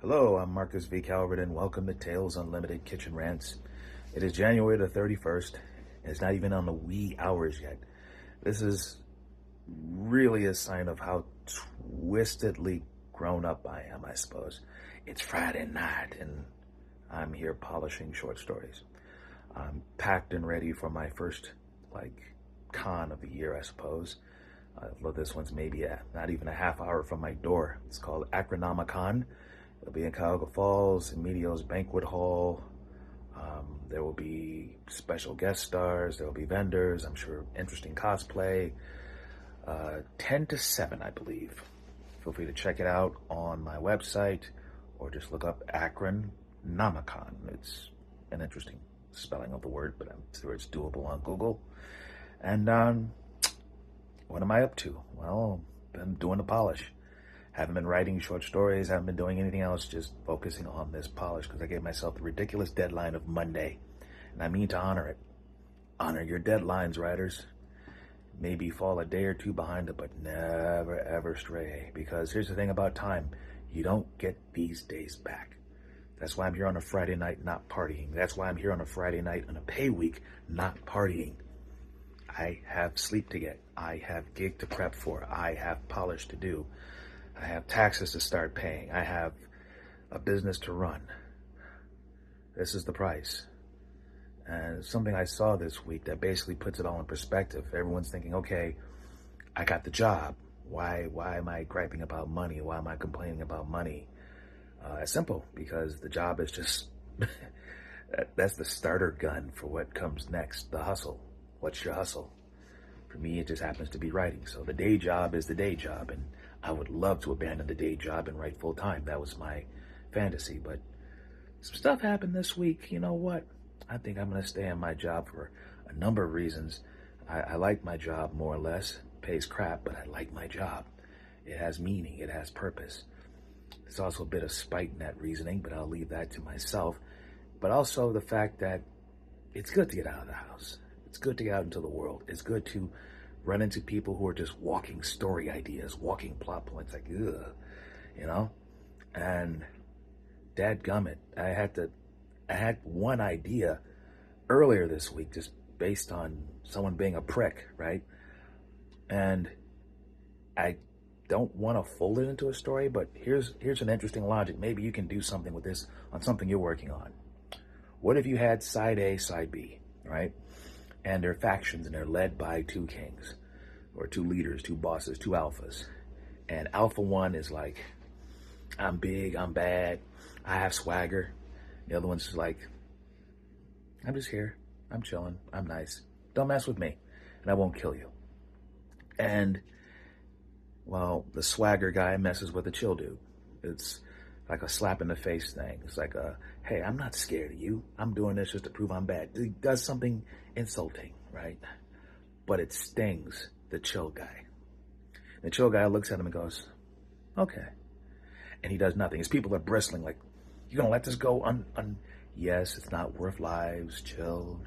Hello, I'm Marcus V. Calvert, and welcome to Tales Unlimited Kitchen Rants. It is January the 31st, and it's not even on the wee hours yet. This is really a sign of how twistedly grown up I am, I suppose. It's Friday night, and I'm here polishing short stories. I'm packed and ready for my first, con of the year, I suppose. Although this one's maybe not even a half hour from my door. It's called Acronomicon. It'll be in Cuyahoga Falls, in Medio's Banquet Hall. There will be special guest stars. There will be vendors. I'm sure interesting cosplay. 10 to 7, I believe. Feel free to check it out on my website or just look up Acronomicon. It's an interesting spelling of the word, but I'm sure it's doable on Google. And what am I up to? Well, been doing the polish. Haven't been writing short stories, haven't been doing anything else, just focusing on this polish because I gave myself the ridiculous deadline of Monday, and I mean to honor it. Honor your deadlines, writers. Maybe fall a day or two behind it, but never ever stray, because here's the thing about time. You don't get these days back. That's why I'm here on a Friday night not partying. That's why I'm here on a Friday night on a pay week not partying. I have sleep to get. I have gig to prep for. I have polish to do. I have taxes to start paying. I have a business to run. This is the price. And something I saw this week that basically puts it all in perspective. Everyone's thinking, okay, I got the job. Why am I griping about money? Why am I complaining about money? It's simple, because the job is just, that's the starter gun for what comes next, the hustle. What's your hustle? For me, it just happens to be writing. So the day job is the day job, and I would love to abandon the day job and write full time. That was my fantasy, but some stuff happened this week. You know what? I think I'm going to stay in my job for a number of reasons. I like my job more or less. Pays crap, but I like my job. It has meaning. It has purpose. There's also a bit of spite in that reasoning, but I'll leave that to myself. But also the fact that it's good to get out of the house. It's good to get out into the world. It's good to run into people who are just walking story ideas, walking plot points, like, ugh, you know? And dadgummit, I had one idea earlier this week just based on someone being a prick, right? And I don't want to fold it into a story, but here's an interesting logic. Maybe you can do something with this on something you're working on. What if you had side A, side B, right? And they're factions, and they're led by two kings, or two leaders, two bosses, two alphas. And alpha one is like, I'm big, I'm bad, I have swagger. The other one's just like, I'm just here, I'm chilling, I'm nice. Don't mess with me, and I won't kill you. And, well, the swagger guy messes with the chill dude. It's like a slap in the face thing. It's like hey, I'm not scared of you. I'm doing this just to prove I'm bad. He does something insulting, right? But it stings the chill guy. The chill guy looks at him and goes, okay. And he does nothing. His people are bristling like, you gonna let this go Yes, it's not worth lives. Chill,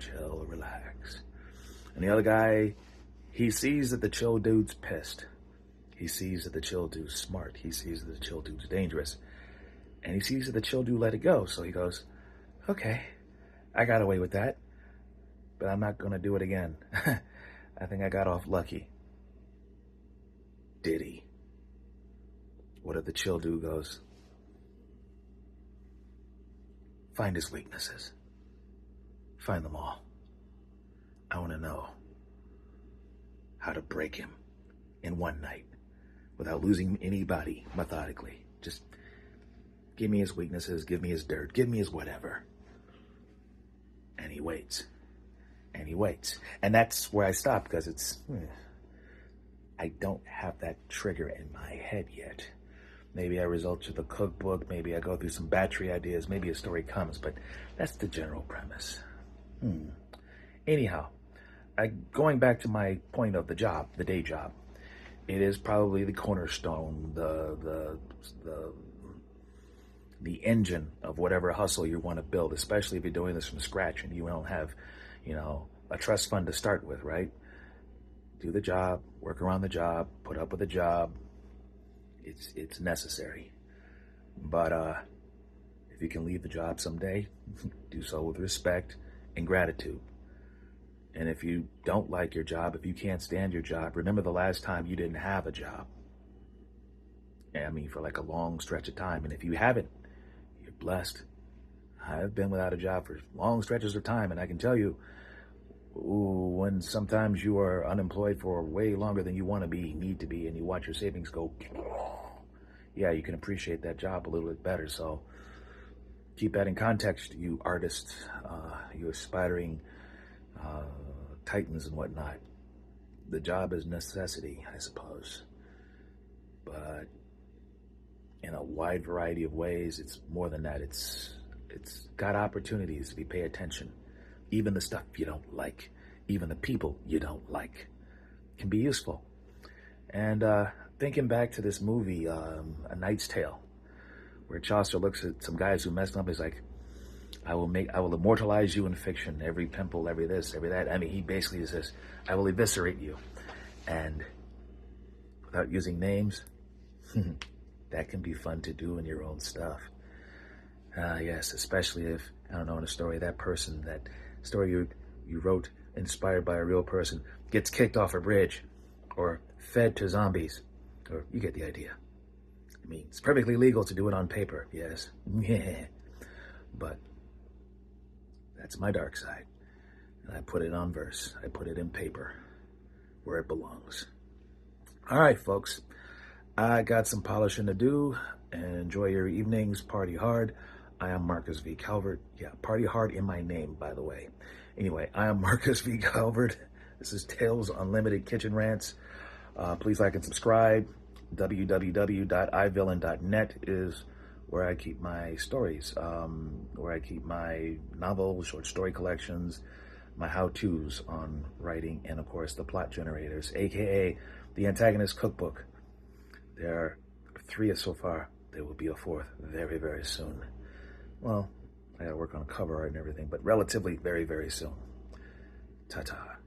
relax. And the other guy, he sees that the chill dude's pissed. He sees that the chill dude's smart. He sees that the chill dude's dangerous. And he sees that the chill dude let it go. So he goes, okay, I got away with that, but I'm not going to do it again. I think I got off lucky. Did he? What if the chill dude goes, find his weaknesses. Find them all. I want to know how to break him in one night without losing anybody methodically. Just give me his weaknesses, give me his dirt, give me his whatever. And he waits. And he waits. And that's where I stop, because I don't have that trigger in my head yet. Maybe I resort to the cookbook, maybe I go through some battery ideas, maybe a story comes, but that's the general premise. Anyhow, going back to my point of the job, the day job, it is probably the cornerstone, the engine of whatever hustle you want to build, especially if you're doing this from scratch and you don't have, a trust fund to start with, right? Do the job, work around the job, put up with the job. It's necessary. But you can leave the job someday, do so with respect and gratitude. And if you don't like your job, if you can't stand your job, remember the last time you didn't have a job. I mean, for like a long stretch of time. And if you haven't, you're blessed. I've been without a job for long stretches of time, and I can tell you, when sometimes you are unemployed for way longer than you want to be, need to be, and you watch your savings go, yeah, you can appreciate that job a little bit better. So keep that in context, you artists, you aspiring titans and whatnot. The job is necessity, I suppose. But in a wide variety of ways, it's more than that. It's got opportunities if you pay attention. Even the stuff you don't like, even the people you don't like, can be useful. And thinking back to this movie, A Knight's Tale, where Chaucer looks at some guys who messed up. He's like, I will immortalize you in fiction. Every pimple, every this, every that. I mean, he basically says, I will eviscerate you. And without using names, that can be fun to do in your own stuff. Yes, especially if, I don't know, in a story, that story you wrote, inspired by a real person, gets kicked off a bridge or fed to zombies. Or you get the idea. I mean, it's perfectly legal to do it on paper, yes. But that's my dark side. And I put it on verse. I put it in paper where it belongs. All right, folks. I got some polishing to do. Enjoy your evenings. Party hard. I am Marcus V. Calvert. Yeah, party hard in my name, by the way. Anyway, I am Marcus V. Calvert. This is Tales Unlimited Kitchen Rants. Please like and subscribe. www.ivillain.net is where I keep my stories, where I keep my novels, short story collections, my how-tos on writing, and of course the plot generators, aka the Antagonist Cookbook. There are 3 so far. There will be a 4th very, very soon. Well, I gotta work on cover art and everything, but relatively very, very soon. Ta-ta.